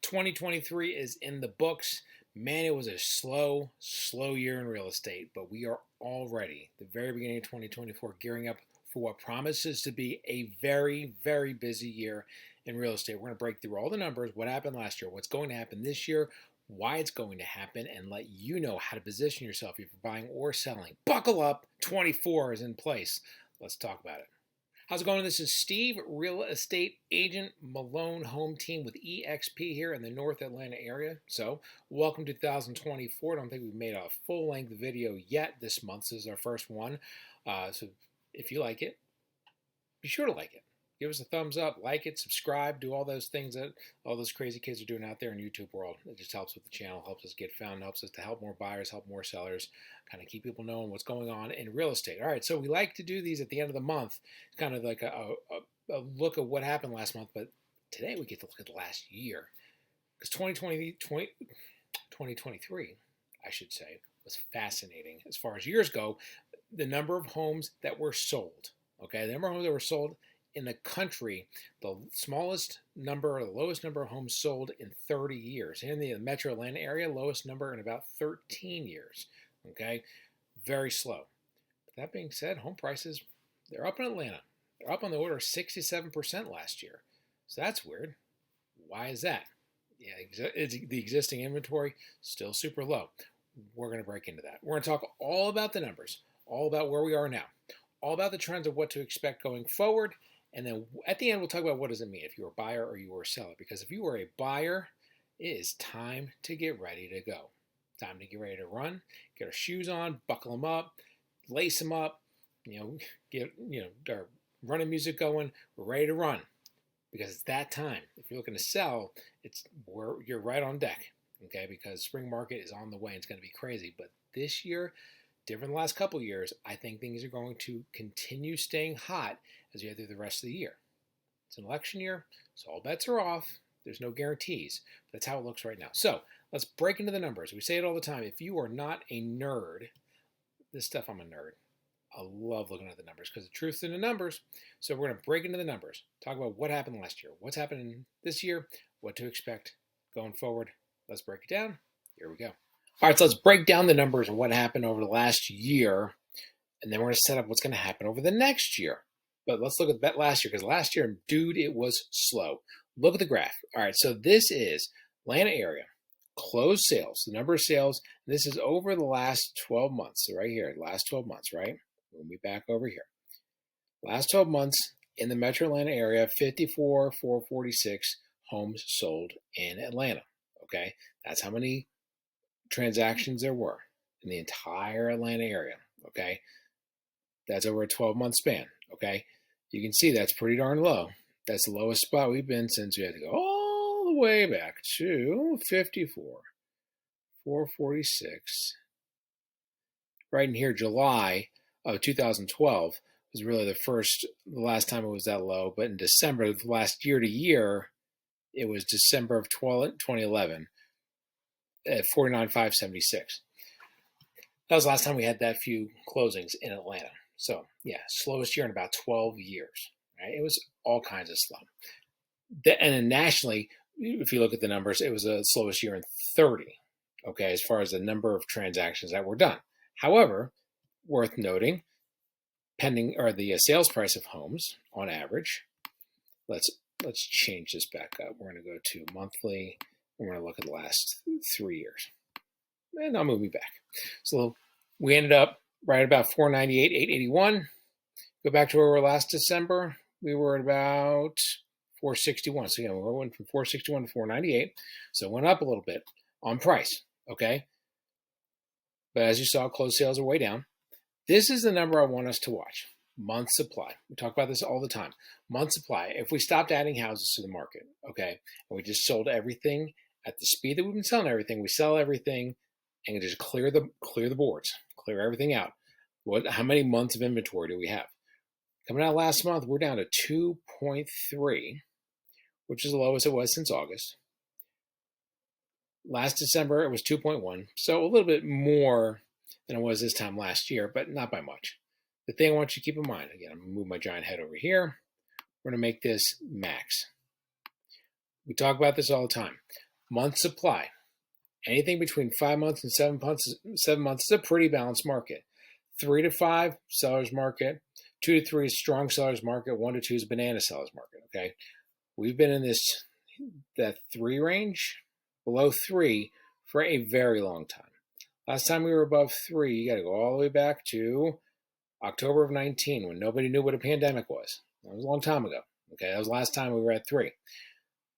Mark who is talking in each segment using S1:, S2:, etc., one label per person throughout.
S1: 2023 is in the books. Man, it was a slow year in real estate, but we are already, the very beginning of 2024, gearing up for what promises to be a very busy year in real estate. We're going to break through all the numbers, what happened last year, what's going to happen this year, why it's going to happen, and let you know how to position yourself if you're buying or selling. Buckle up, 24 is in place. Let's talk about it. How's it going? This is Steve, real estate agent, Malone Home Team with EXP here in the North Atlanta area. So, welcome to 2024. I don't think we've made a full-length video yet this month. This is our first one. So, if you like it, be sure to like it. Give us a thumbs up, like it, subscribe, do all those things that all those crazy kids are doing out there in YouTube world. It just helps with the channel, helps us get found, helps us to help more buyers, help more sellers, kind of keep people knowing what's going on in real estate. All right, so we like to do these at the end of the month, kind of like a look at what happened last month, but today we get to look at the last year. Because 2023, I should say, was fascinating. As far as years go, the number of homes that were sold, okay, the number of homes that were sold in the country, the smallest number or the lowest number of homes sold in 30 years. In the metro Atlanta area, lowest number in about 13 years. Okay, very slow. But that being said, home prices, they're up in Atlanta. They're up on the order of 67% last year. So that's weird. Why is that? Yeah, it's the existing inventory still super low. We're going to break into that. We're going to talk all about the numbers, all about where we are now, all about the trends of what to expect going forward. And then at the end, we'll talk about what does it mean if you're a buyer or you are a seller. Because if you are a buyer, it is time to get ready to go. Time to get ready to run, get our shoes on, buckle them up, lace them up, get our running music going. We're ready to run because it's that time. If you're looking to sell, you're right on deck, okay? Because spring market is on the way and it's going to be crazy. But this year, different than the last couple of years, I think things are going to continue staying hot as we head through the rest of the year. It's an election year, so all bets are off. There's no guarantees. That's how it looks right now. So let's break into the numbers. We say it all the time. If you are not a nerd, this stuff I'm a nerd. I love looking at the numbers because the truth's in the numbers. So we're going to break into the numbers. Talk about what happened last year, what's happening this year, what to expect going forward. Let's break it down. Here we go. All right, so let's break down the numbers and what happened over the last year, and then we're going to set up what's going to happen over the next year. But let's look at that last year, because last year, dude, it was slow. Look at the graph. All right, so this is Atlanta area, closed sales, the number of sales. This is over the last 12 months. So right here, last 12 months, right? We'll be back over here. Last 12 months in the metro Atlanta area, 54,446 homes sold in Atlanta, okay? That's how many transactions there were in the entire Atlanta area, okay? That's over a 12-month span, okay? You can see that's pretty darn low. That's the lowest spot we've been since we had to go all the way back to 54,446. Right in here, July of 2012 was really the last time it was that low, but in December, the last year to year, it was December of 2011 at 49,576. That was the last time we had that few closings in Atlanta. So yeah, slowest year in about 12 years. Right? It was all kinds of slow. And then nationally, if you look at the numbers, it was the slowest year in 30. Okay, as far as the number of transactions that were done. However, worth noting, the sales price of homes on average. Let's change this back up. We're going to go to monthly. We're going to look at the last 3 years. And I'll move me back. So we ended up right about 498, 881. Go back to where we were last December. We were at about 461. So again, we went from 461 to 498. So it went up a little bit on price, okay? But as you saw, closed sales are way down. This is the number I want us to watch. Month supply. We talk about this all the time. Month supply. If we stopped adding houses to the market, okay, and we just sold everything at the speed that we've been selling everything, we sell everything and just clear the boards, clear everything out. How many months of inventory do we have? Coming out last month, we're down to 2.3, which is the lowest it was since August. Last December, it was 2.1, so a little bit more than it was this time last year, but not by much. The thing I want you to keep in mind, again, I'm going to move my giant head over here. We're going to make this max. We talk about this all the time. month supply. Anything between 5 months and 7 months is a pretty balanced market. 3 to 5, seller's market. 2 to 3 is strong seller's market. 1 to 2 is banana seller's market. Okay, we've been in that 3 range, below 3, for a very long time. Last time we were above 3, you got to go all the way back to October of 19, when nobody knew what a pandemic was. That was a long time ago. Okay, that was the last time we were at 3.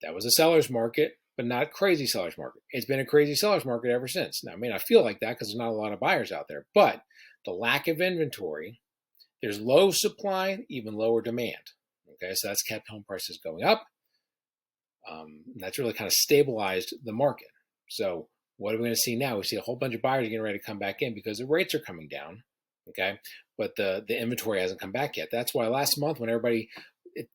S1: That was a seller's market, but not crazy seller's market. It's been a crazy seller's market ever since. Now, it may not feel like that because there's not a lot of buyers out there, but the lack of inventory, there's low supply, even lower demand. Okay, so that's kept home prices going up. That's really kind of stabilized the market. So what are we going to see now? We see a whole bunch of buyers getting ready to come back in because the rates are coming down. Okay, but the inventory hasn't come back yet. That's why last month, when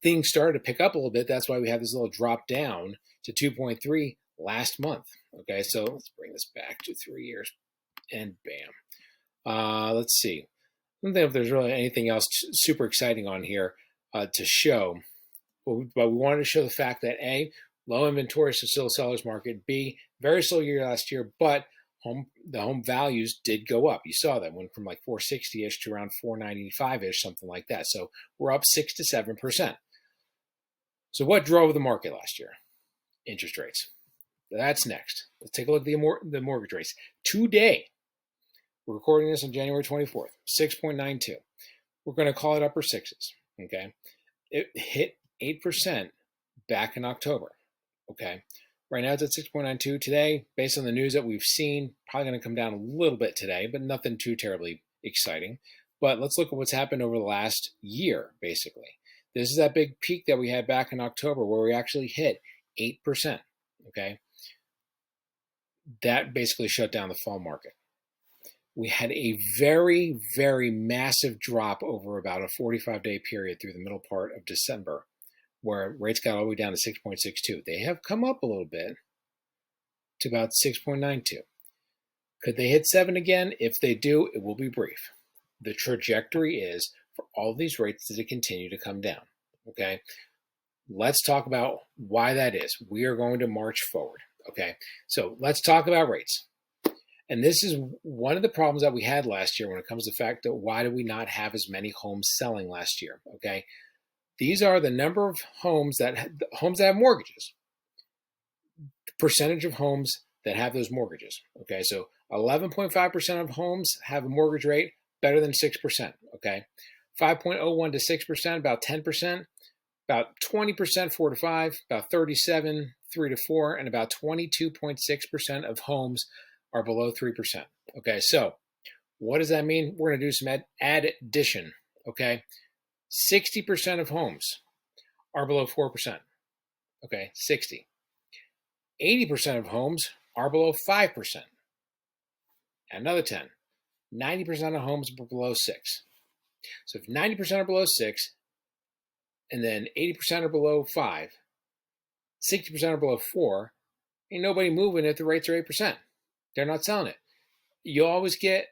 S1: things started to pick up a little bit, that's why we had this little drop down to 2.3 last month. Okay, so let's bring this back to 3 years, and bam. Let's see. I don't think if there's really anything else super exciting on here to show, but we wanted to show the fact that A, low inventory, so still a seller's market. B, very slow year last year, but the home values did go up. You saw that went from like 460-ish to around 495-ish, something like that. So we're up 6 to 7%. So what drove the market last year? Interest rates. That's next. Let's take a look at the mortgage rates. Today, we're recording this on January 24th, 6.92. We're going to call it upper sixes. Okay, it hit 8% back in October. Okay. Right now it's at 6.92 today. Based on the news that we've seen, probably going to come down a little bit today, but nothing too terribly exciting. But let's look at what's happened over the last year, basically. This is that big peak that we had back in October where we actually hit 8%. Okay. That basically shut down the fall market. We had a very, very massive drop over about a 45-day period through the middle part of December, where rates got all the way down to 6.62. They have come up a little bit to about 6.92. Could they hit 7 again? If they do, it will be brief. The trajectory is for all these rates to continue to come down. Okay, let's talk about why that is. We are going to march forward. Okay, so let's talk about rates. And this is one of the problems that we had last year when it comes to the fact that why did we not have as many homes selling last year? Okay, these are the number of homes that have mortgages, the percentage of homes that have those mortgages. Okay, so 11.5% of homes have a mortgage rate better than 6%. Okay, 5.01 to 6%, about 10%, about 20%, 4 to 5, about 37, 3 to 4, and about 22.6% of homes are below 3%. Okay, so what does that mean? We're going to do some addition. Okay, 60% of homes are below 4%. Okay, 60. 80% of homes are below 5%. Another 10. 90% of homes are below 6. So if 90% are below 6, and then 80% are below 5, 60% are below 4, ain't nobody moving if the rates are 8%. They're not selling it. You always get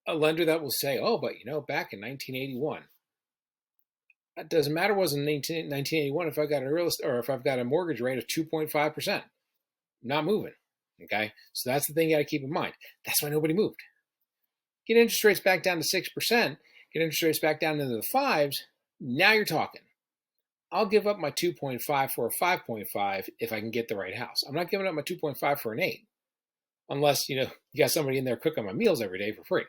S1: a lender that will say, oh, but back in 1981, it doesn't matter what was in 1981 if I got if I've got a mortgage rate of 2.5%. Not moving. Okay, so that's the thing you got to keep in mind. That's why nobody moved. Get interest rates back down to 6%. Get interest rates back down into the 5s. Now you're talking. I'll give up my 2.5 for a 5.5 if I can get the right house. I'm not giving up my 2.5 for an 8. Unless, you got somebody in there cooking my meals every day for free.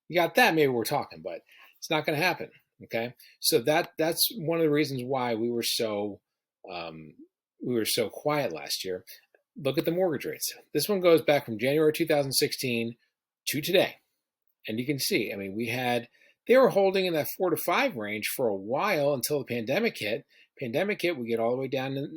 S1: You got that, maybe we're talking, but it's not going to happen. Okay, so that's one of the reasons why we were so quiet last year. Look at the mortgage rates. This one goes back from January 2016 to today, and you can see. I mean, they were holding in that 4 to 5 range for a while until the pandemic hit. We get all the way down to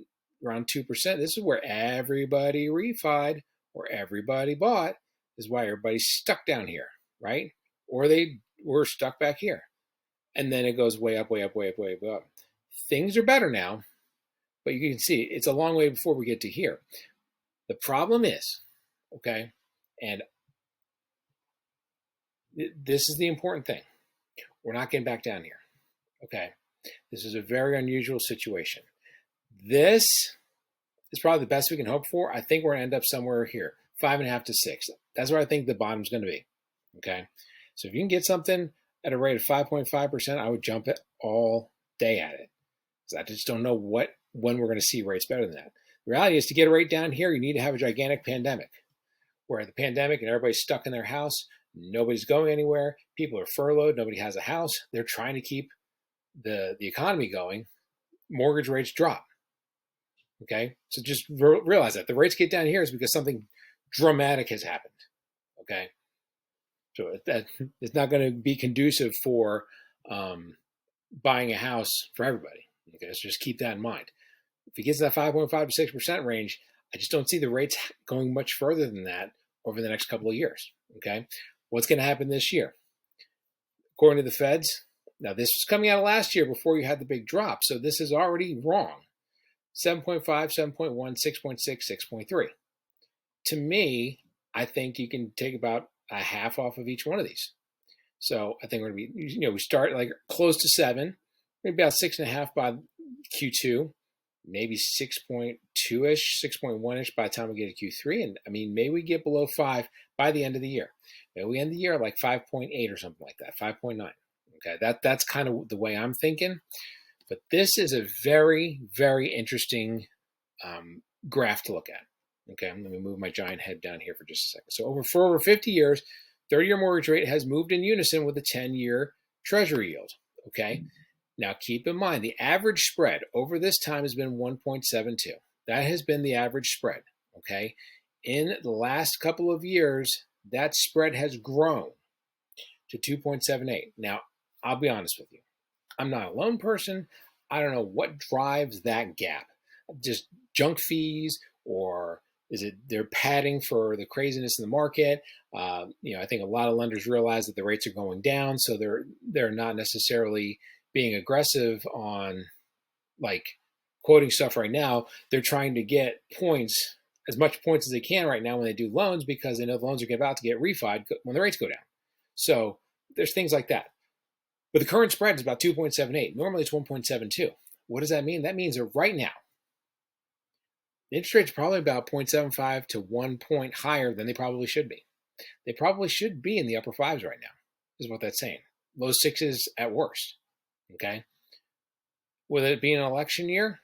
S1: around 2%. This is where everybody refied or everybody bought. Is why everybody's stuck down here, right? Or they were stuck back here. And then it goes way up, way up, way up, way up, way up. Things are better now, but you can see it's a long way before we get to here. The problem is, okay, and this is the important thing. We're not getting back down here, okay? This is a very unusual situation. This is probably the best we can hope for. I think we're going to end up somewhere here, 5.5 to 6. That's where I think the bottom's going to be. Okay. So if you can get something at a rate of 5.5%, I would jump it all day at it. Because I just don't know when we're going to see rates better than that. The reality is, to get a rate down here, you need to have a gigantic pandemic, where the pandemic and everybody's stuck in their house. Nobody's going anywhere. People are furloughed. Nobody has a house. They're trying to keep the economy going. Mortgage rates drop. Okay, so just realize that the rates get down here is because something dramatic has happened. Okay, so that it's not going to be conducive for buying a house for everybody. Okay, so just keep that in mind. If it gets to that 5.5 to 6% range, I just don't see the rates going much further than that over the next couple of years. Okay, what's going to happen this year? According to the Feds, now this was coming out of last year before you had the big drop, so this is already wrong. 7.5, 7.1, 6.6, 6.3. To me, I think you can take about a half off of each one of these. So I think we're going to be, we start like close to 7, maybe about 6.5 by Q2, maybe 6.2-ish, 6.1-ish by the time we get to Q3. And I mean, maybe we get below 5 by the end of the year. Maybe we end the year like 5.8 or something like that, 5.9. Okay, that's kind of the way I'm thinking. But this is a very, very interesting graph to look at. Okay, let me move my giant head down here for just a second. So for over 50 years, 30-year mortgage rate has moved in unison with the 10-year treasury yield. Okay, now keep in mind the average spread over this time has been 1.72. That has been the average spread. Okay, in the last couple of years, that spread has grown to 2.78. Now, I'll be honest with you. I'm not a loan person. I don't know what drives that gap. Just junk fees, or is it they're padding for the craziness in the market? I think a lot of lenders realize that the rates are going down, so they're not necessarily being aggressive on like quoting stuff right now. They're trying to get points, as much points as they can right now when they do loans, because they know the loans are about to get refied when the rates go down. So there's things like that. But the current spread is about 2.78. Normally it's 1.72. What does that mean? That means that right now, the interest rate's probably about 0.75 to 1 point higher than they probably should be. They probably should be in the upper 5s right now, is what that's saying. Low 6s at worst. Okay? With it being an election year,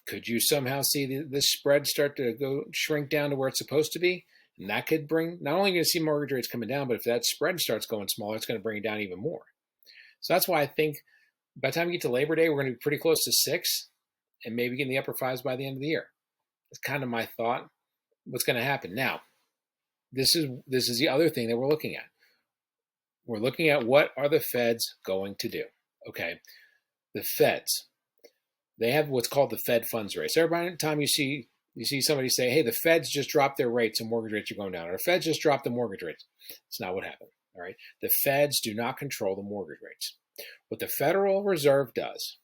S1: could you somehow see this spread start to shrink down to where it's supposed to be? And that could bring, not only are you going to see mortgage rates coming down, but if that spread starts going smaller, it's going to bring it down even more. So that's why I think by the time we get to Labor Day, we're going to be pretty close to 6 and maybe get in the upper 5s by the end of the year. That's kind of my thought. What's going to happen now? This is the other thing that we're looking at. We're looking at what are the Feds going to do? Okay, the Feds, they have what's called the Fed funds rate. So every time you see somebody say, "Hey, the Feds just dropped their rates and mortgage rates are going down," or "Feds just dropped the mortgage rates," it's not what happened. All right, the Feds do not control the mortgage rates. What the Federal Reserve does,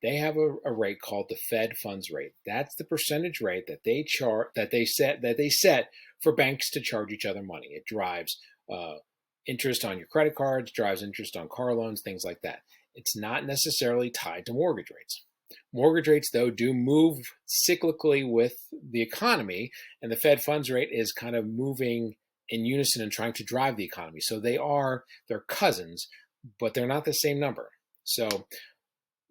S1: they have a rate called the Fed funds rate. That's the percentage rate that they set for banks to charge each other money. It drives interest on your credit cards, drives interest on car loans, things like that. It's not necessarily tied to mortgage rates. Mortgage rates, though, do move cyclically with the economy, and the Fed funds rate is kind of moving in unison and trying to drive the economy. So they're cousins, but they're not the same number. So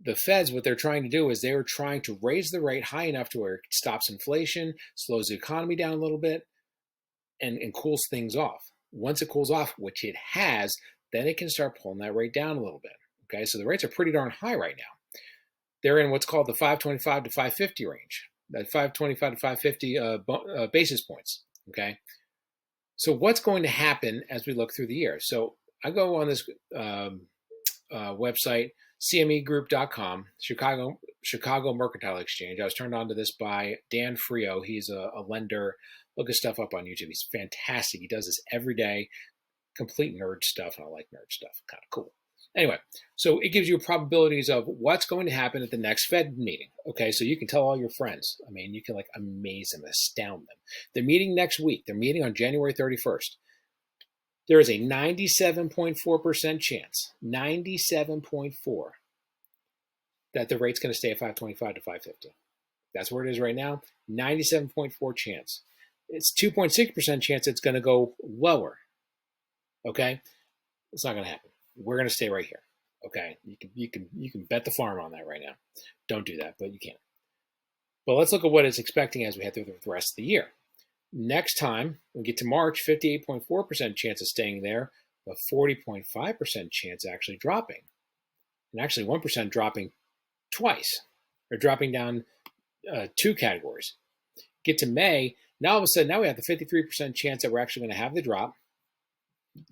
S1: the Feds, what they're trying to do is they're trying to raise the rate high enough to where it stops inflation, slows the economy down a little bit, and cools things off. Once it cools off, which it has, then it can start pulling that rate down a little bit. Okay, so the rates are pretty darn high right now. They're in what's called the 525 to 550 range, that 525 to 550 basis points. Okay, so what's going to happen as we look through the year? So I go on this website, cmegroup.com, Chicago Mercantile Exchange. I was turned on to this by Dan Frio. He's a lender. Look his stuff up on YouTube. He's fantastic. He does this every day, complete nerd stuff, and I like nerd stuff. Kind of cool. Anyway, so it gives you probabilities of what's going to happen at the next Fed meeting. Okay, so you can tell all your friends. I mean, you can like amaze them, astound them. They're meeting next week. They're meeting on January 31st. There is a 97.4% chance, 97.4, that the rate's going to stay at 525 to 550. That's where it is right now. 97.4 chance. It's 2.6% chance it's going to go lower. Okay, it's not going to happen. We're going to stay right here. Okay, you can bet the farm on that right now. Don't do that, but you can. But let's look at what it's expecting as we head through the rest of the year. Next time we get to March, 58.4% chance of staying there, but 40.5% chance actually dropping, and actually 1% dropping twice, or dropping down two categories. Get to May, now all of a sudden, now we have the 53% chance that we're actually going to have the drop.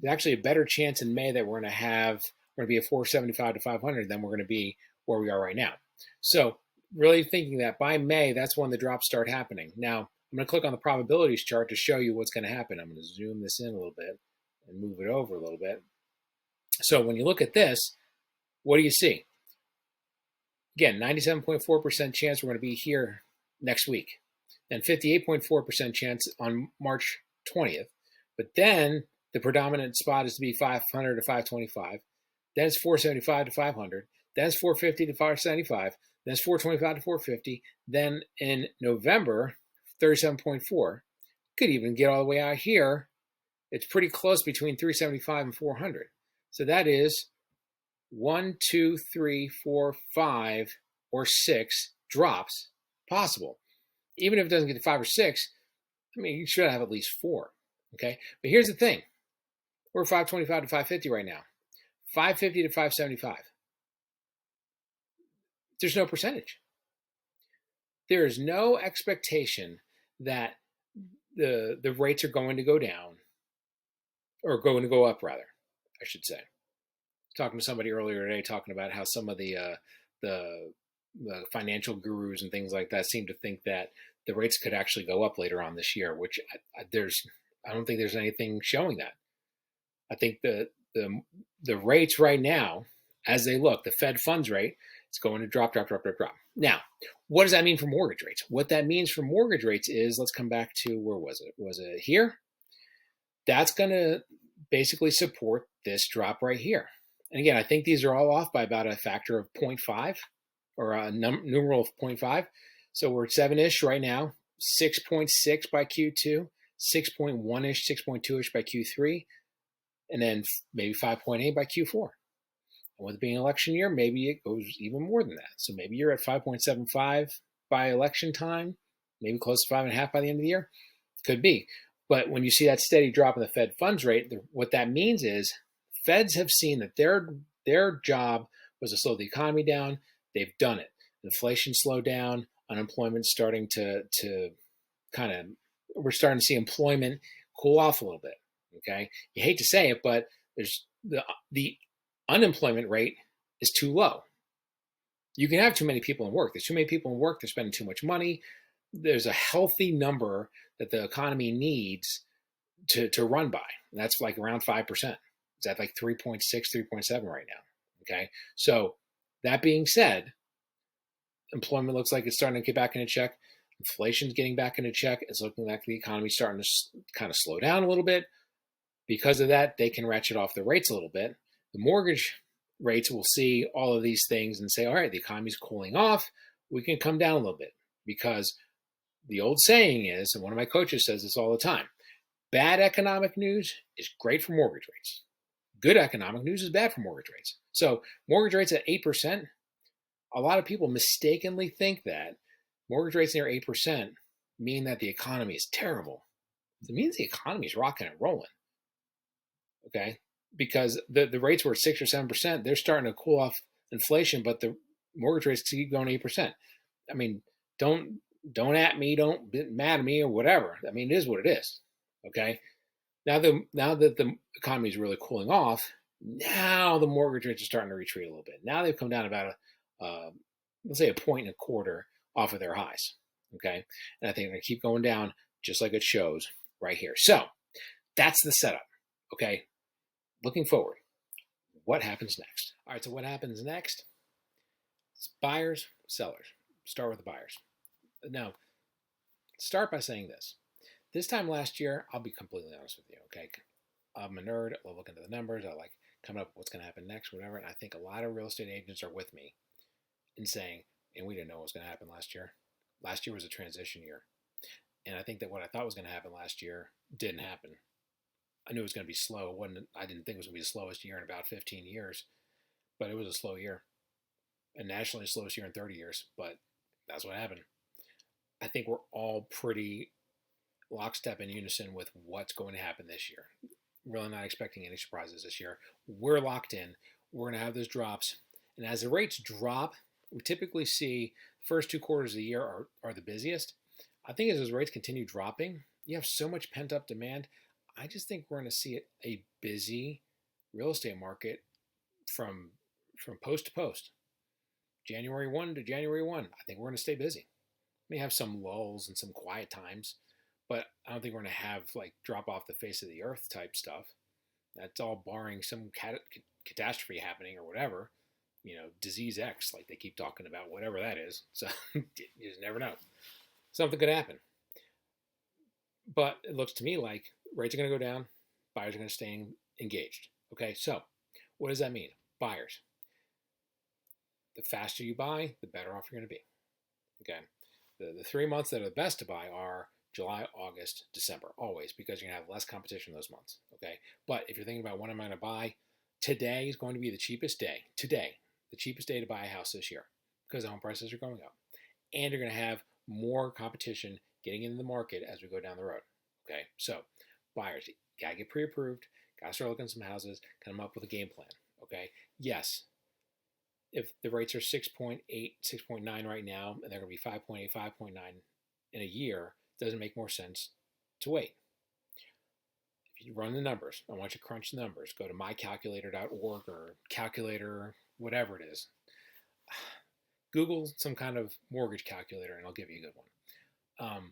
S1: There's actually a better chance in May that we're going to be at 475 to 500 than we're going to be where we are right now. So really thinking that by May, that's when the drops start happening. Now, I'm going to click on the probabilities chart to show you what's going to happen. I'm going to zoom this in a little bit and move it over a little bit. So when you look at this, what do you see? Again, 97.4% chance we're going to be here next week. Then 58.4% chance on March 20th. But then the predominant spot is to be 500 to 525. Then it's 475 to 500. Then it's 450 to 575. Then it's 425 to 450. Then in November, 37.4. Could even get all the way out here. It's pretty close between 375 and 400. So that is 1, 2, 3, 4, 5, or 6 drops possible. Even if it doesn't get to 5 or 6, I mean, you should have at least 4. Okay, but here's the thing: we're 525 to 550 right now, 550 to 575. There's no percentage. There is no expectation that the rates are going to go down, or going to go up, rather, I should say. Talking to somebody earlier today, talking about how some of the financial gurus and things like that seem to think that the rates could actually go up later on this year, which I don't think there's anything showing that. I think the rates right now, as they look, the Fed funds rate, it's going to drop. Now, what does that mean for mortgage rates? What that means for mortgage rates is, let's come back to, where was it? Was it here? That's going to basically support this drop right here. And again, I think these are all off by about a factor of 0.5, or a numeral of 0.5. So we're at 7-ish right now, 6.6 by Q2, 6.1-ish, 6.2-ish by Q3, and then maybe 5.8 by Q4. And with it being an election year, maybe it goes even more than that. So maybe you're at 5.75 by election time, maybe close to 5.5 by the end of the year. Could be. But when you see that steady drop in the Fed funds rate, what that means is Feds have seen that their job was to slow the economy down. They've done it. Inflation slowed down. Unemployment starting to kind of, we're starting to see employment cool off a little bit. Okay, you hate to say it, but there's the unemployment rate is too low. You can have too many people in work. There's too many people in work. They're spending too much money. There's a healthy number that the economy needs to run by. And that's like around 5%. It's at like 3.6, 3.7 right now. Okay. So that being said, employment looks like it's starting to get back into check. Inflation's getting back into check. It's looking like the economy's starting to kind of slow down a little bit. Because of that, they can ratchet off the rates a little bit. The mortgage rates will see all of these things and say, all right, the economy's cooling off. We can come down a little bit, because the old saying is, and one of my coaches says this all the time, bad economic news is great for mortgage rates. Good economic news is bad for mortgage rates. So mortgage rates at 8%, a lot of people mistakenly think that mortgage rates near 8% mean that the economy is terrible. It means the economy is rocking and rolling. Okay, because the rates were 6 or 7%, they're starting to cool off inflation, but the mortgage rates keep going 8%. I mean, don't at me, don't get mad at me or whatever. I mean, it is what it is. Okay, now that the economy is really cooling off, now the mortgage rates are starting to retreat a little bit. Now they've come down about let's say 1.25 off of their highs. Okay, and I think they're going to keep going down just like it shows right here. So that's the setup. Okay, looking forward, what happens next? All right, so what happens next? It's buyers, sellers. Start with the buyers. Now, start by saying this. This time last year, I'll be completely honest with you, okay? I'm a nerd. I look into the numbers. I like coming up with what's going to happen next, whatever. And I think a lot of real estate agents are with me in saying, and we didn't know what was going to happen last year. Last year was a transition year. And I think that what I thought was going to happen last year didn't happen. I knew it was going to be slow. I didn't think it was going to be the slowest year in about 15 years, but it was a slow year. And nationally, the slowest year in 30 years. But that's what happened. I think we're all pretty lockstep in unison with what's going to happen this year. Really not expecting any surprises this year. We're locked in. We're going to have those drops. And as the rates drop, we typically see the first 2 quarters of the year are the busiest. I think as those rates continue dropping, you have so much pent up demand. I just think we're going to see a busy real estate market from post to post. January 1 to January 1. I think we're going to stay busy. We may have some lulls and some quiet times, but I don't think we're going to have like drop off the face of the earth type stuff. That's all barring some catastrophe happening or whatever. Disease X, like they keep talking about, whatever that is. So you just never know. Something could happen. But it looks to me like rates are going to go down, buyers are going to stay engaged. Okay, so what does that mean? Buyers. The faster you buy, the better off you're going to be. Okay, the 3 months that are the best to buy are July, August, December, always, because you're going to have less competition those months. Okay, but if you're thinking about when am I going to buy, today is going to be the cheapest day. Today, the cheapest day to buy a house this year because the home prices are going up. And you're going to have more competition getting into the market as we go down the road. Okay, so buyers, you got to get pre-approved, got to start looking at some houses, come up with a game plan. Okay, yes, if the rates are 6.8, 6.9 right now, and they're going to be 5.8, 5.9 in a year, doesn't make more sense to wait. If you run the numbers, I want you to crunch the numbers. Go to mycalculator.org or calculator, whatever it is. Google some kind of mortgage calculator and I'll give you a good one.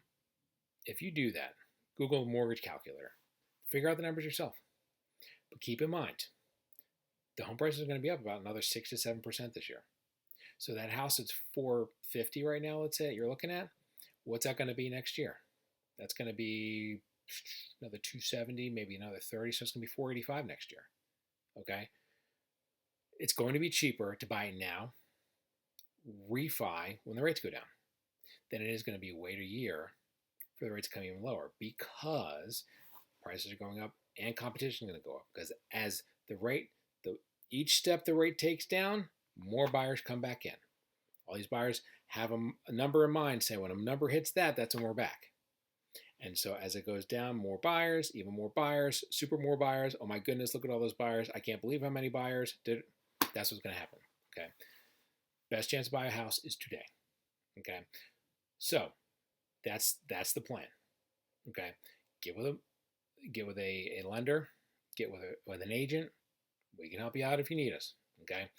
S1: If you do that, Google mortgage calculator, figure out the numbers yourself. But keep in mind, the home prices are going to be up about another 6 to 7% this year. So that house that's $450 right now, let's say, you're looking at, what's that going to be next year? That's going to be another $270, maybe another $30, so it's going to be $485 next year. Okay? It's going to be cheaper to buy it now, refi when the rates go down, than it is going to be wait a year for the rates to come even lower, because prices are going up and competition is going to go up. Because as each step the rate takes down, more buyers come back in. All these buyers have a number in mind, say when a number hits that, that's when we're back. And so as it goes down, more buyers, even more buyers, super more buyers. Oh my goodness, look at all those buyers. I can't believe how many buyers. That's what's going to happen. Okay. Best chance to buy a house is today. Okay. So that's the plan. Okay. Get with a lender, get with an agent. We can help you out if you need us. Okay.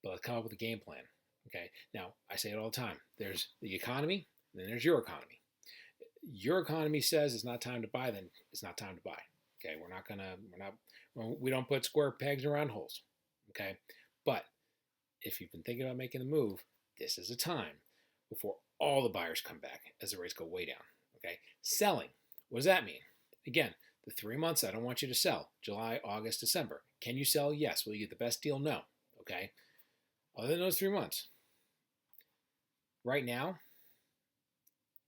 S1: But let's come up with a game plan. Okay. Now I say it all the time. There's the economy, and then there's your economy. Your economy says it's not time to buy, then it's not time to buy. Okay. We don't put square pegs around holes. Okay. But if you've been thinking about making the move, this is a time before all the buyers come back as the rates go way down. Okay. Selling. What does that mean? Again, the 3 months I don't want you to sell. July, August, December. Can you sell? Yes. Will you get the best deal? No. Okay. Other than those 3 months. Right now,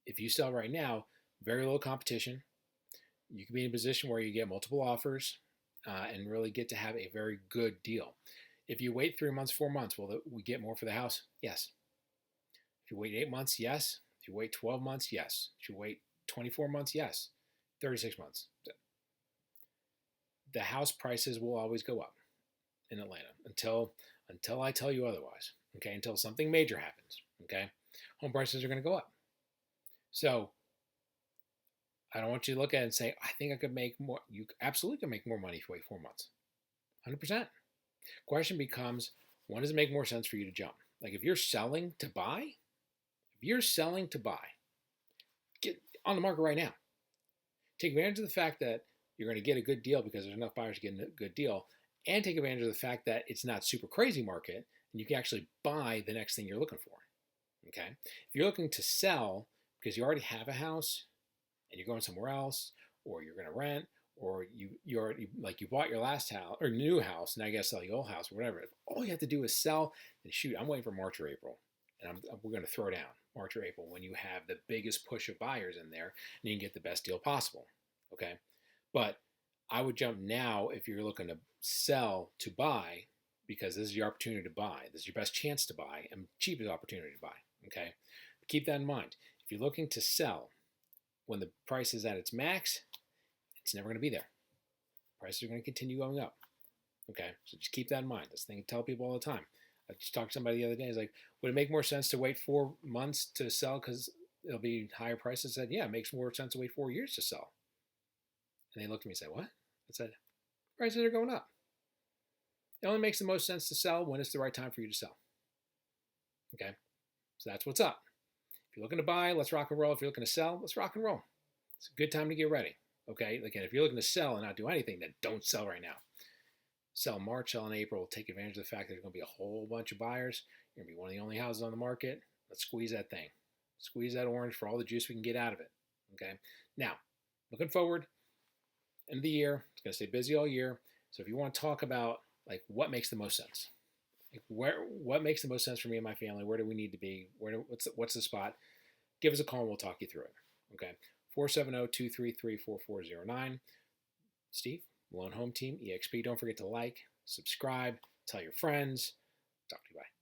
S1: if you sell right now, very little competition. You can be in a position where you get multiple offers and really get to have a very good deal. If you wait 3 months, 4 months, will we get more for the house? Yes. If you wait 8 months, yes. If you wait 12 months, yes. If you wait 24 months, yes. 36 months. The house prices will always go up in Atlanta until I tell you otherwise. Okay, until something major happens. Okay, home prices are going to go up. So I don't want you to look at it and say, I think I could make more. You absolutely can make more money if you wait 4 months. 100%. Question becomes, when does it make more sense for you to jump? Like if you're selling to buy, get on the market right now. Take advantage of the fact that you're going to get a good deal because there's enough buyers to get a good deal, and take advantage of the fact that it's not super crazy market and you can actually buy the next thing you're looking for. Okay? If you're looking to sell because you already have a house and you're going somewhere else, or you're going to rent, or you already, like you bought your last house or new house, now you got to sell your old house or whatever. All you have to do is sell, and shoot, I'm waiting for March or April. and we're going to throw down March or April when you have the biggest push of buyers in there and you can get the best deal possible. Okay. But I would jump now if you're looking to sell to buy, because this is your opportunity to buy. This is your best chance to buy and cheapest opportunity to buy. Okay. But keep that in mind. If you're looking to sell when the price is at its max, it's never going to be there. Prices are going to continue going up. Okay. So just keep that in mind. This thing I tell people all the time. I just talked to somebody the other day. He's like, would it make more sense to wait 4 months to sell because it'll be higher prices? I said, yeah, it makes more sense to wait 4 years to sell. And they looked at me and said, what? I said, prices are going up. It only makes the most sense to sell when it's the right time for you to sell. Okay? So that's what's up. If you're looking to buy, let's rock and roll. If you're looking to sell, let's rock and roll. It's a good time to get ready. Okay? Again, if you're looking to sell and not do anything, then don't sell right now. Sell in March, sell in April. Take advantage of the fact that there's going to be a whole bunch of buyers. You're going to be one of the only houses on the market. Let's squeeze that thing. Squeeze that orange for all the juice we can get out of it. Okay? Now, looking forward, end of the year, it's going to stay busy all year. So if you want to talk about like what makes the most sense, like what makes the most sense for me and my family, where do we need to be, what's the spot, give us a call and we'll talk you through it. Okay, 470-233-4409. Steve, Lone Home Team, EXP. Don't forget to like, subscribe, tell your friends. Talk to you. Bye.